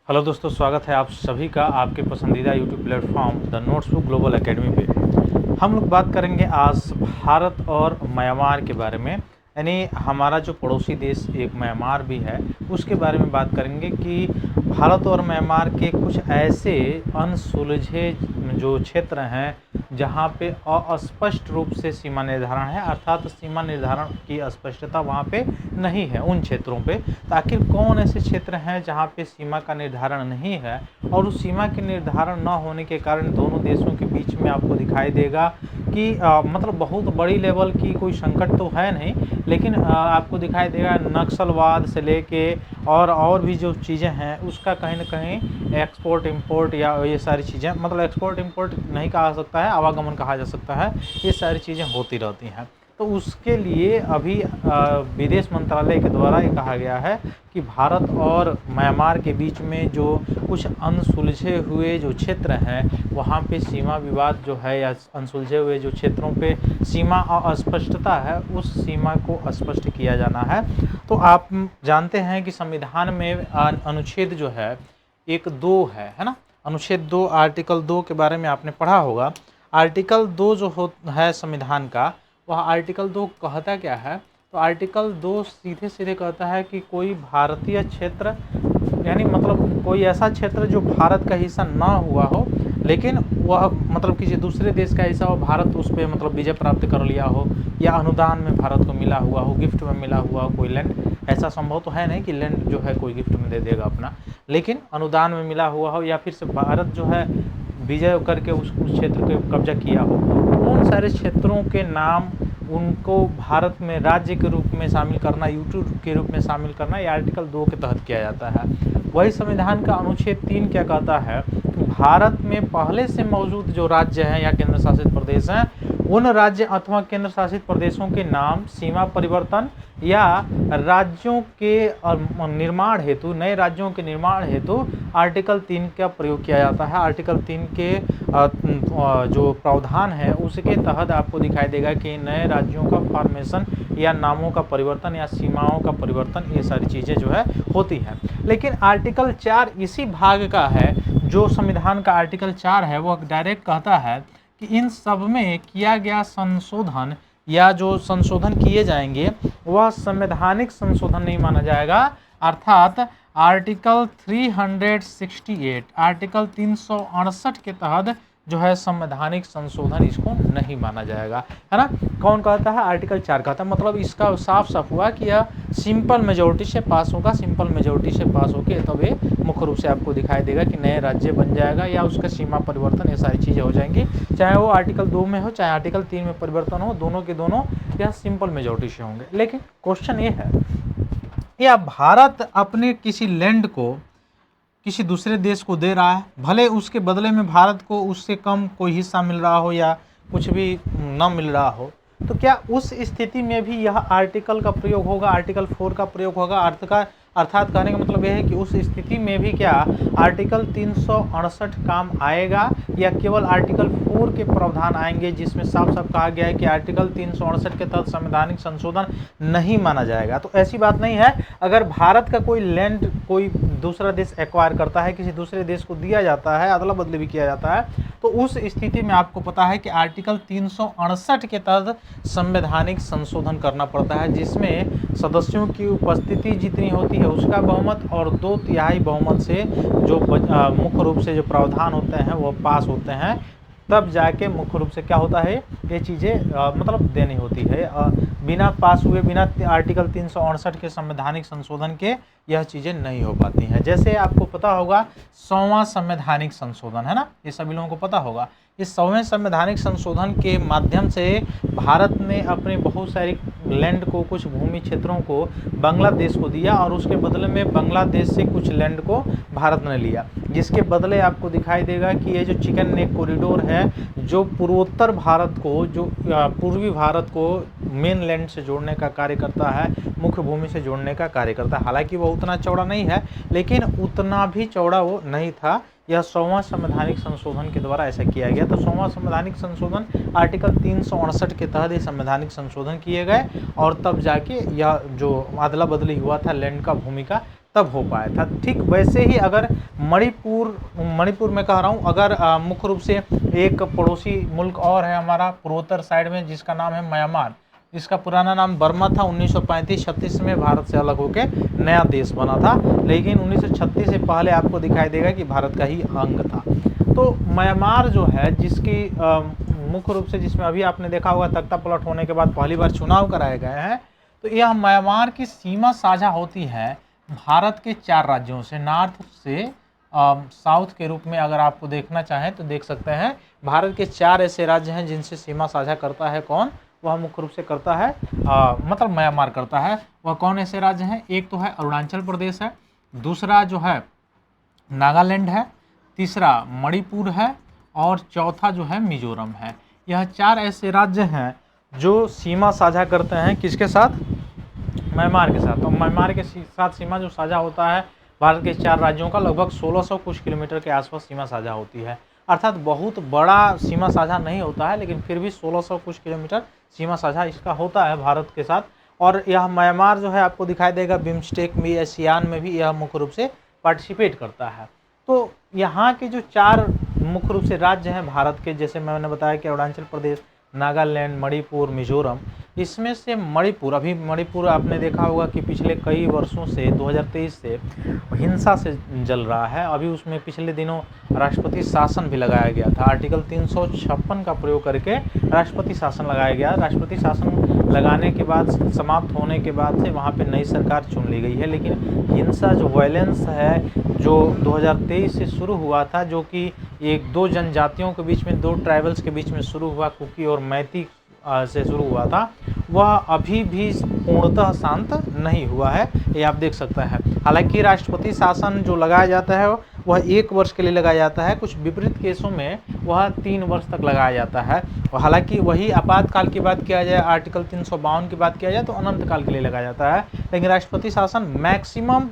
Hello दोस्तों, स्वागत है आप सभी का आपके पसंदीदा YouTube platform the notebook global academy पे। हम लोग बात करेंगे आज भारत और म्यांमार के बारे में। यानी हमारा जो पड़ोसी देश एक म्यांमार भी है, उसके बारे में बात करेंगे कि भारत और म्यांमार के कुछ ऐसे अनसुलझे जो क्षेत्र हैं जहाँ पे अस्पष्ट रूप से सीमा निर्धारण है, अर्थात सीमा निर्धारण की स्पष्टता वहाँ पे नहीं है उन क्षेत्रों पे। तो आखिर कौन ऐसे क्षेत्र हैं जहाँ पे सीमा का निर्धारण नहीं है, और उस सीमा के निर्धारण न होने के कारण दोनों देशों के बीच में आपको दिखाई देगा कि मतलब बहुत बड़ी लेवल की कोई संकट तो है नहीं, लेकिन आपको दिखाई देगा नक्सलवाद से लेके और भी जो चीज़ें हैं उसका कहीं ना कहीं एक्सपोर्ट इंपोर्ट या ये सारी चीज़ें, मतलब एक्सपोर्ट इंपोर्ट नहीं कहा सकता है, आवागमन कहा जा सकता है, ये सारी चीज़ें होती रहती हैं। तो उसके लिए अभी विदेश मंत्रालय के द्वारा ये कहा गया है कि भारत और म्यांमार के बीच में जो कुछ अनसुलझे हुए जो क्षेत्र हैं वहाँ पे सीमा विवाद जो है या अनसुलझे हुए जो क्षेत्रों पे सीमा अस्पष्टता है, उस सीमा को स्पष्ट किया जाना है। तो आप जानते हैं कि संविधान में अनुच्छेद जो है 1-2 है ना। अनुच्छेद 2 आर्टिकल 2 के बारे में आपने पढ़ा होगा। आर्टिकल 2 जो है संविधान का, वह आर्टिकल 2 कहता क्या है? तो आर्टिकल 2 सीधे सीधे कहता है कि कोई भारतीय क्षेत्र, यानी मतलब कोई ऐसा क्षेत्र जो भारत का हिस्सा ना हुआ हो, लेकिन वह मतलब किसी दूसरे देश का हिस्सा हो, भारत उस पर मतलब विजय प्राप्त कर लिया हो, या अनुदान में भारत को मिला हुआ हो, गिफ्ट में मिला हुआ हो कोई लैंड। ऐसा संभव तो है नहीं कि लैंड जो है कोई गिफ्ट में दे देगा अपना, लेकिन अनुदान में मिला हुआ हो, या फिर से भारत जो है विजय करके उस क्षेत्र को कब्जा किया हो। उन सारे क्षेत्रों के नाम उनको भारत में राज्य के रूप में शामिल करना, यूट्यूब के रूप में शामिल करना, ये आर्टिकल 2 के तहत किया जाता है। वही संविधान का अनुच्छेद 3 क्या कहता है? भारत में पहले से मौजूद जो राज्य हैं या केंद्र शासित प्रदेश हैं, उन राज्य अथवा केंद्र शासित प्रदेशों के नाम, सीमा परिवर्तन या राज्यों के निर्माण हेतु, नए राज्यों के निर्माण हेतु आर्टिकल 3 का प्रयोग किया जाता है। आर्टिकल 3 के जो प्रावधान है उसके तहत आपको दिखाई देगा कि नए राज्यों का फॉर्मेशन या नामों का परिवर्तन या सीमाओं का परिवर्तन, ये सारी चीज़ें जो है होती हैं। लेकिन आर्टिकल 4 इसी भाग का है, जो संविधान का आर्टिकल 4 है, वो डायरेक्ट कहता है कि इन सब में किया गया संशोधन या जो संशोधन किए जाएंगे वह संवैधानिक संशोधन नहीं माना जाएगा। अर्थात आर्टिकल 368, आर्टिकल 368 के तहत जो है संवैधानिक संशोधन इसको नहीं माना जाएगा, है ना। कौन कहता है? आर्टिकल 4 कहता है। मतलब इसका साफ साफ हुआ कि यह सिंपल मेजोरिटी से पास होगा, सिंपल मेजोरिटी से पास होकर तब ये मुख्य रूप से आपको दिखाई देगा कि नए राज्य बन जाएगा या उसका सीमा परिवर्तन, ये सारी चीज़ें हो जाएंगी, चाहे वो आर्टिकल 2 में हो चाहे आर्टिकल 3 में परिवर्तन हो, दोनों के दोनों यह सिंपल मेजोरिटी से होंगे। लेकिन क्वेश्चन ये है, या भारत अपने किसी लैंड को किसी दूसरे देश को दे रहा है, भले उसके बदले में भारत को उससे कम कोई हिस्सा मिल रहा हो या कुछ भी न मिल रहा हो, तो क्या उस स्थिति में भी यह आर्टिकल का प्रयोग होगा, आर्टिकल 4 का प्रयोग होगा? अर्थात कहने का मतलब यह है कि उस स्थिति में भी क्या आर्टिकल 368 काम आएगा, या केवल आर्टिकल 4 के प्रावधान आएंगे जिसमें साफ साफ कहा गया है कि आर्टिकल 368 के तहत संवैधानिक संशोधन नहीं माना जाएगा? तो ऐसी बात नहीं है। अगर भारत का कोई लैंड कोई दूसरा देश एक्वायर करता है, किसी दूसरे देश को दिया जाता है, अदला बदली भी किया जाता है, तो उस स्थिति में आपको पता है कि आर्टिकल 368 के तहत संवैधानिक संशोधन करना पड़ता है, जिसमें सदस्यों की उपस्थिति जितनी होती है उसका बहुमत और 2/3 बहुमत से जो मुख्य रूप से जो प्रावधान होते हैं वो पास होते हैं, तब जाके मुख्य रूप से क्या होता है, ये चीज़ें मतलब देनी होती है। बिना पास हुए, बिना आर्टिकल 368 के संवैधानिक संशोधन के यह चीज़ें नहीं हो पाती हैं। जैसे आपको पता होगा 100वां संवैधानिक संशोधन, है ना, ये सभी लोगों को पता होगा। इस 100वें संवैधानिक संशोधन के माध्यम से भारत ने अपने बहुत सारी लैंड को, कुछ भूमि क्षेत्रों को बांग्लादेश को दिया, और उसके बदले में बांग्लादेश से कुछ लैंड को भारत ने लिया, जिसके बदले आपको दिखाई देगा कि ये जो चिकन नेक कॉरिडोर है, जो पूर्वोत्तर भारत को, जो पूर्वी भारत को मेन लैंड से जोड़ने का कार्य करता है, मुख्य भूमि से जोड़ने का कार्य करता है। हालांकि वो उतना चौड़ा नहीं है, लेकिन उतना भी चौड़ा वो नहीं था। यह 100वां संवैधानिक संशोधन के द्वारा ऐसा किया गया। तो 100वां संवैधानिक संशोधन आर्टिकल 368 के तहत ये संवैधानिक संशोधन किए गए, और तब जाके यह जो अदला बदली हुआ था लैंड का, भूमि का, तब हो पाया था। ठीक वैसे ही अगर मणिपुर में कह रहा हूँ, अगर मुख्य रूप से एक पड़ोसी मुल्क और है हमारा पूर्वोत्तर साइड में, जिसका नाम है म्यांमार। इसका पुराना नाम बर्मा था। 1935-36 में भारत से अलग होकर नया देश बना था, लेकिन 1936 से पहले आपको दिखाई देगा कि भारत का ही अंग था। तो म्यांमार जो है, जिसकी मुख्य रूप से, जिसमें अभी आपने देखा होगा तख्ता पलट होने के बाद पहली बार चुनाव कराए गए हैं, तो यह म्यांमार की सीमा साझा होती है भारत के 4 राज्यों से। नॉर्थ से साउथ के रूप में अगर आपको देखना चाहें तो देख सकते हैं, भारत के 4 ऐसे राज्य हैं जिनसे सीमा साझा करता है कौन, वह मुख्य रूप से करता है मतलब म्यांमार करता है। वह कौन ऐसे राज्य हैं? एक तो है अरुणाचल प्रदेश है, दूसरा जो है नागालैंड है, तीसरा मणिपुर है, और चौथा जो है मिजोरम है। यह 4 ऐसे राज्य हैं जो सीमा साझा करते हैं किसके साथ? म्यांमार के साथ। तो म्यांमार के साथ सीमा जो साझा होता है भारत के 4 राज्यों का, लगभग 1600 कुछ किलोमीटर के आसपास सीमा साझा होती है। अर्थात बहुत बड़ा सीमा साझा नहीं होता है, लेकिन फिर भी 1600 कुछ किलोमीटर सीमा साझा इसका होता है भारत के साथ। और यह म्यांमार जो है आपको दिखाई देगा बिम्स्टेक में, एशियान में भी यह मुख्य रूप से पार्टिसिपेट करता है। तो यहाँ के जो 4 मुख्य रूप से राज्य हैं भारत के, जैसे मैंने बताया कि अरुणाचल प्रदेश, नागालैंड, मणिपुर, मिजोरम, इसमें से मणिपुर आपने देखा होगा कि पिछले कई वर्षों से 2023 से हिंसा से जल रहा है। अभी उसमें पिछले दिनों राष्ट्रपति शासन भी लगाया गया था। आर्टिकल 356 का प्रयोग करके राष्ट्रपति शासन लगाया गया। राष्ट्रपति शासन लगाने के बाद, समाप्त होने के बाद से वहाँ पे नई सरकार चुन ली गई है, लेकिन हिंसा जो वायलेंस है जो 2023 से शुरू हुआ था, जो कि एक 2 जनजातियों के बीच में, 2 ट्राइबल्स के बीच में शुरू हुआ, कुकी और मैती से शुरू हुआ था, वह अभी भी पूर्णतः शांत नहीं हुआ है, ये आप देख सकते हैं। हालांकि राष्ट्रपति शासन जो लगाया जाता है वह 1 वर्ष के लिए लगाया जाता है, कुछ विपरीत केसों में वह 3 वर्ष तक लगाया जाता है। और हालांकि वही आपातकाल की बात किया जाए, आर्टिकल 352 की बात किया जाए तो अनंत काल के लिए लगाया जाता है, लेकिन राष्ट्रपति शासन मैक्सिमम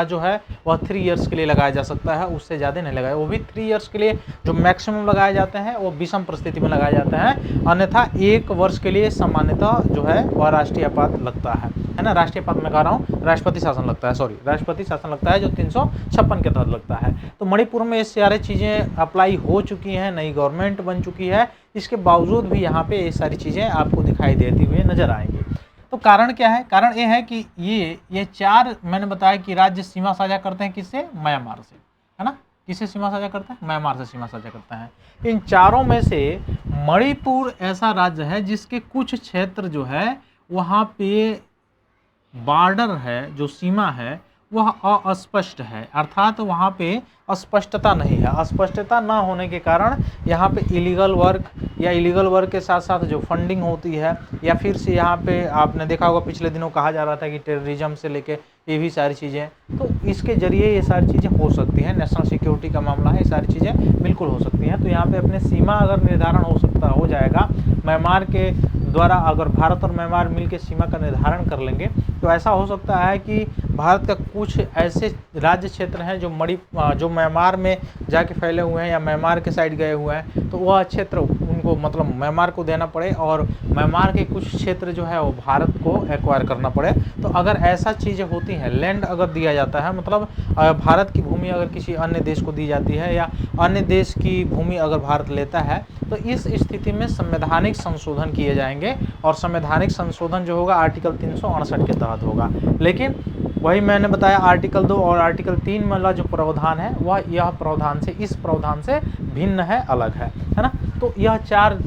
जो है वह 3 इयर्स के लिए लगाया जा सकता है, उससे ज़्यादा नहीं लगाया। वो भी 3 इयर्स के लिए जो मैक्सिमम लगाए जाते हैं वो विषम परिस्थिति में लगाए जाते हैं, अन्यथा 1 वर्ष के लिए सामान्यतः जो है वह राष्ट्रीय आपात लगता है ना। राष्ट्रीय आपात मैं कह रहा हूँ, राष्ट्रपति शासन लगता है, राष्ट्रपति शासन लगता है जो 356 के तहत लगता है। तो मणिपुर में ये सारी चीज़ें अप्लाई हो चुकी हैं, नई गवर्नमेंट बन चुकी है, इसके बावजूद भी यहाँ पे ये सारी चीज़ें आपको दिखाई देती हुई नजर आएंगी। तो कारण क्या है? कारण ये है कि ये 4 मैंने बताया कि राज्य सीमा साझा करते हैं किससे? म्यांमार से, है ना। किससे सीमा साझा करते हैं? म्यांमार से सीमा साझा करते हैं। इन चारों में से मणिपुर ऐसा राज्य है जिसके कुछ क्षेत्र जो है वहाँ पे बॉर्डर है, जो सीमा है वह अस्पष्ट है, अर्थात वहाँ पे अस्पष्टता नहीं है। अस्पष्टता ना होने के कारण यहाँ पे इलीगल वर्क के साथ साथ जो फंडिंग होती है, या फिर से यहाँ पे आपने देखा होगा पिछले दिनों कहा जा रहा था कि टेररिज्म से लेके ये भी सारी चीज़ें, तो इसके जरिए ये सारी चीज़ें हो सकती हैं। नेशनल सिक्योरिटी का मामला है, ये सारी चीज़ें बिल्कुल हो सकती हैं। तो यहाँ पे अपने सीमा अगर निर्धारण हो जाएगा म्यांमार के द्वारा, अगर भारत और म्यांमार मिलकर सीमा का निर्धारण कर लेंगे, तो ऐसा हो सकता है कि भारत का कुछ ऐसे राज्य क्षेत्र हैं जो म्यांमार में जाके फैले हुए हैं या म्यांमार के साइड गए हुए हैं, तो वह क्षेत्र उनको मतलब म्यांमार को देना पड़े, और म्यांमार के कुछ क्षेत्र जो है वो भारत को एक्वायर करना पड़े। तो अगर ऐसा चीज़ें होती हैं, लैंड अगर दिया जाता है, मतलब भारत की भूमि अगर किसी अन्य देश को दी जाती है, या अन्य देश की भूमि अगर भारत लेता है, तो इस स्थिति में संवैधानिक संशोधन किए जाएंगे, और संवैधानिक संशोधन जो होगा आर्टिकल 368 के तहत होगा। लेकिन वही मैंने बताया, आर्टिकल 2 और आर्टिकल 3 वाला जो प्रावधान है वह यह प्रावधान से, इस प्रावधान से भिन्न है, अलग है ना। तो यह 4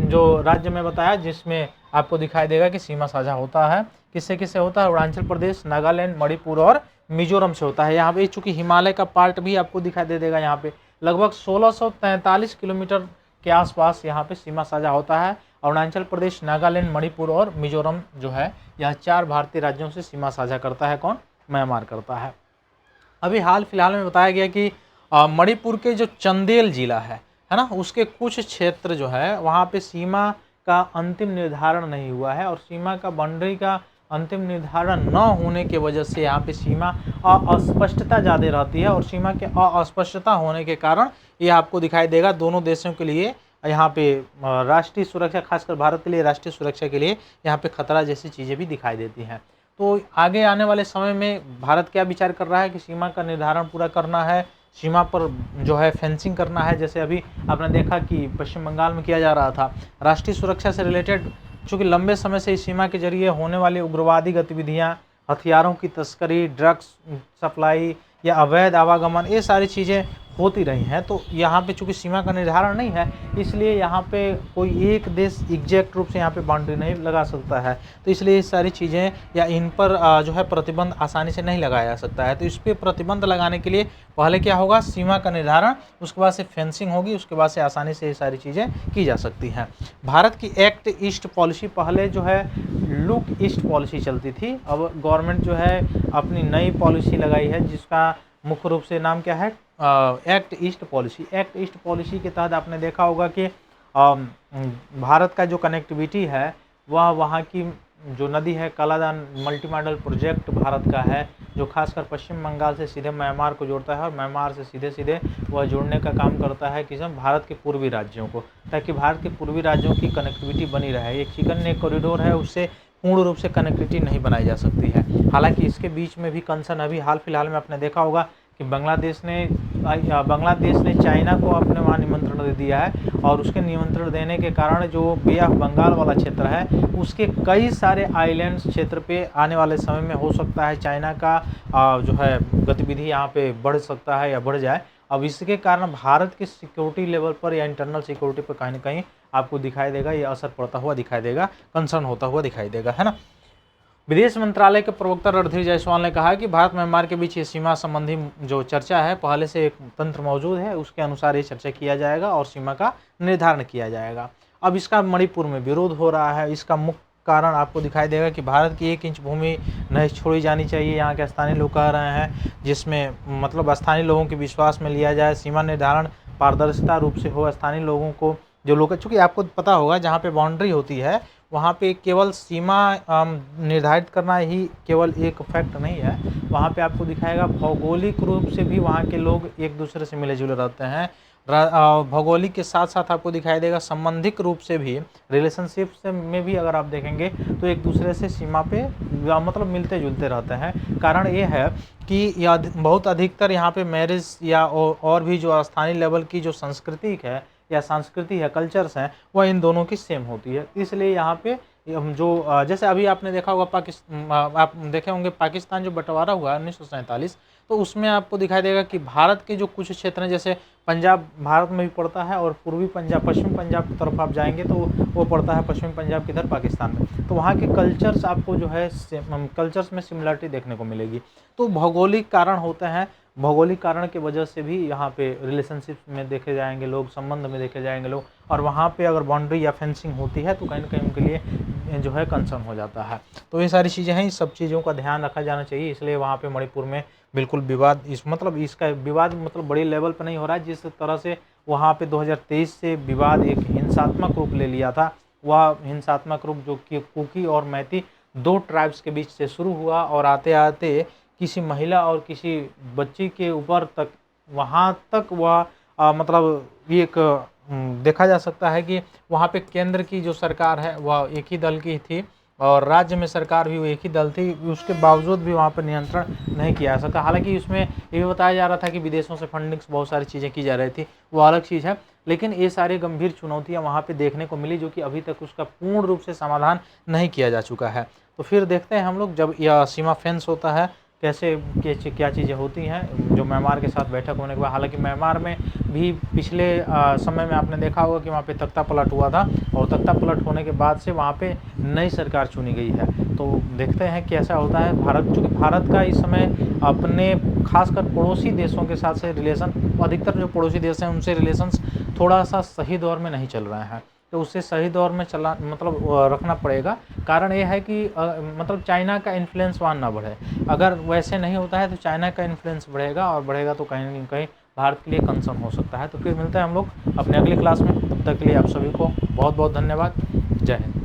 जो राज्य में बताया जिसमें आपको दिखाई देगा कि सीमा साझा होता है, किससे किससे होता है? अरुणाचल प्रदेश, नागालैंड, मणिपुर और मिजोरम से होता है। यहाँ पे चूंकि हिमालय का पार्ट भी आपको दिखाई दे देगा, यहाँ पे लगभग 1643 किलोमीटर के आसपास यहाँ पे सीमा साझा होता है। अरुणाचल प्रदेश, नागालैंड, मणिपुर और मिजोरम जो है, यह 4 भारतीय राज्यों से सीमा साझा करता है। कौन? म्यांमार करता है। अभी हाल फिलहाल में बताया गया कि मणिपुर के जो चंदेल जिला है ना, उसके कुछ क्षेत्र जो है वहाँ पे सीमा का अंतिम निर्धारण नहीं हुआ है, और सीमा का बाउंड्री का अंतिम निर्धारण न होने की वजह से यहाँ पे सीमा अस्पष्टता ज़्यादा रहती है, और सीमा के अस्पष्टता होने के कारण ये आपको दिखाई देगा दोनों देशों के लिए यहाँ पे राष्ट्रीय सुरक्षा, खासकर भारत के लिए राष्ट्रीय सुरक्षा के लिए यहाँ पे खतरा जैसी चीज़ें भी दिखाई देती हैं। तो आगे आने वाले समय में भारत क्या विचार कर रहा है कि सीमा का निर्धारण पूरा करना है, सीमा पर जो है फेंसिंग करना है। जैसे अभी आपने देखा कि पश्चिम बंगाल में किया जा रहा था। राष्ट्रीय सुरक्षा से रिलेटेड चूँकि लंबे समय से इस सीमा के जरिए होने वाली उग्रवादी गतिविधियाँ, हथियारों की तस्करी, ड्रग्स सप्लाई या अवैध आवागमन, ये सारी चीज़ें होती रही हैं। तो यहाँ पे चूँकि सीमा का निर्धारण नहीं है, इसलिए यहाँ पे कोई एक देश एग्जैक्ट रूप से यहाँ पे बाउंड्री नहीं लगा सकता है। तो इसलिए ये सारी चीज़ें या इन पर जो है प्रतिबंध आसानी से नहीं लगाया जा सकता है। तो इस पे प्रतिबंध लगाने के लिए पहले क्या होगा, सीमा का निर्धारण, उसके बाद से फेंसिंग होगी, उसके बाद से आसानी से ये सारी चीज़ें की जा सकती हैं। भारत की एक्ट ईस्ट पॉलिसी पहले जो है लुक ईस्ट पॉलिसी चलती थी। अब गवर्नमेंट जो है अपनी नई पॉलिसी लगाई है, जिसका मुख्य रूप से नाम क्या है, act east policy. Act east policy के तहत आपने देखा होगा कि भारत का जो कनेक्टिविटी है वह वहाँ की जो नदी है Kaladan multi modal project Bharat का है, जो खासकर पश्चिम बंगाल से सीधे म्यांमार को जोड़ता है और म्यांमार से सीधे सीधे वह जोड़ने का काम करता है किसी भारत के पूर्वी राज्यों को, ताकि भारत के पूर्वी राज्यों की कनेक्टिविटी बनी रहे। एक चिकन नेक कॉरिडोर है, उससे पूर्ण रूप से कनेक्टिविटी नहीं बनाई जा सकती है। हालांकि इसके बीच में भी कंसर्न अभी हाल फिलहाल में आपने देखा होगा कि बांग्लादेश ने चाइना को अपने वहाँ निमंत्रण दे दिया है, और उसके निमंत्रण देने के कारण जो बे ऑफ बंगाल वाला क्षेत्र है, उसके कई सारे आइलैंड्स क्षेत्र पे आने वाले समय में हो सकता है चाइना का जो है गतिविधि यहाँ पे बढ़ सकता है या बढ़ जाए। अब इसके कारण भारत की सिक्योरिटी लेवल पर या इंटरनल सिक्योरिटी पर कहीं ना कहीं आपको दिखाई देगा, ये असर पड़ता हुआ दिखाई देगा, कंसर्न होता हुआ दिखाई देगा, है ना। विदेश मंत्रालय के प्रवक्ता रणधीर जायसवाल ने कहा कि भारत म्यांमार के बीच ये सीमा संबंधी जो चर्चा है, पहले से एक तंत्र मौजूद है, उसके अनुसार ये चर्चा किया जाएगा और सीमा का निर्धारण किया जाएगा। अब इसका मणिपुर में विरोध हो रहा है। इसका मुख्य कारण आपको दिखाई देगा कि भारत की 1 इंच भूमि नहीं छोड़ी जानी चाहिए, यहाँ के स्थानीय लोग कह रहे हैं, जिसमें मतलब स्थानीय लोगों के विश्वास में लिया जाए, सीमा निर्धारण पारदर्शिता रूप से हो, स्थानीय लोगों को जो लोग, चूँकि आपको पता होगा जहाँ पे बाउंड्री होती है वहाँ पे केवल सीमा निर्धारित करना ही केवल एक फैक्ट नहीं है, वहाँ पे आपको दिखाएगा भौगोलिक रूप से भी वहाँ के लोग एक दूसरे से मिले जुले रहते हैं। भौगोलिक के साथ साथ आपको दिखाई देगा संबंधिक रूप से भी, रिलेशनशिप से में भी अगर आप देखेंगे तो एक दूसरे से सीमा पे मतलब मिलते जुलते रहते हैं। कारण ये है कि बहुत अधिकतर यहाँ पे मैरिज या और भी जो स्थानीय लेवल की जो संस्कृति है या संस्कृति है, कल्चर्स हैं, वह इन दोनों की सेम होती है। इसलिए यहाँ पे जो जैसे अभी आपने देखा होगा आप देखे होंगे पाकिस्तान जो बंटवारा हुआ 1947, तो उसमें आपको दिखाई देगा कि भारत के जो कुछ क्षेत्र हैं, जैसे पंजाब भारत में भी पड़ता है और पूर्वी पंजाब पश्चिम पंजाब की तरफ आप जाएंगे तो वो पड़ता है पश्चिमी पंजाब की तरफ पाकिस्तान में। तो वहाँ के कल्चर्स आपको जो है कल्चर्स में सिमिलरिटी देखने को मिलेगी। तो भौगोलिक कारण होते हैं, भौगोलिक कारण की वजह से भी यहाँ पे रिलेशनशिप में देखे जाएंगे लोग, संबंध में देखे जाएंगे लोग, और वहाँ पे अगर बाउंड्री या फेंसिंग होती है तो कहीं ना कहीं उनके लिए जो है कंसर्न हो जाता है। तो ये सारी चीज़ें हैं, इस सब चीज़ों का ध्यान रखा जाना चाहिए। इसलिए वहाँ पे मणिपुर में बिल्कुल विवाद इसका विवाद बड़ी लेवल पर नहीं हो रहा है। जिस तरह से वहाँ पे 2023 से विवाद एक हिंसात्मक रूप ले लिया था, वह हिंसात्मक रूप जो कि कुकी और मैती 2 ट्राइब्स के बीच से शुरू हुआ और आते आते किसी महिला और किसी बच्ची के ऊपर तक, वहाँ तक वह मतलब एक देखा जा सकता है कि वहाँ पे केंद्र की जो सरकार है वह एक ही दल की थी और राज्य में सरकार भी वो एक ही दल थी, उसके बावजूद भी वहाँ पर नियंत्रण नहीं किया जा सकता। हालांकि इसमें ये भी बताया जा रहा था कि विदेशों से फंडिंग्स बहुत सारी चीज़ें की जा रही थी, वो अलग चीज़ है, लेकिन ये सारी गंभीर चुनौतियाँ वहाँ पे देखने को मिली जो कि अभी तक उसका पूर्ण रूप से समाधान नहीं किया जा चुका है। तो फिर देखते हैं हम लोग जब यह सीमा फेंस होता है कैसे क्या चीज़ें होती हैं जो म्यांमार के साथ बैठक होने के बाद। हालांकि म्यांमार में भी पिछले समय में आपने देखा होगा कि वहाँ पे तख्ता पलट हुआ था और तख्ता पलट होने के बाद से वहाँ पे नई सरकार चुनी गई है। तो देखते हैं कैसा होता है। चूँकि भारत का इस समय अपने खासकर पड़ोसी देशों के साथ से रिलेशन, अधिकतर जो पड़ोसी देश हैं उनसे रिलेशंस थोड़ा सा सही दौर में नहीं चल रहे हैं, तो उससे सही दौर में रखना पड़ेगा। कारण ये है कि चाइना का इन्फ्लुएंस वहाँ ना बढ़े। अगर वैसे नहीं होता है तो चाइना का इन्फ्लुएंस बढ़ेगा और बढ़ेगा तो कहीं ना कहीं भारत के लिए कंसर्न हो सकता है। तो फिर मिलते हैं हम लोग अपने अगले क्लास में, तब तक के लिए आप सभी को बहुत बहुत धन्यवाद। जय हिंद।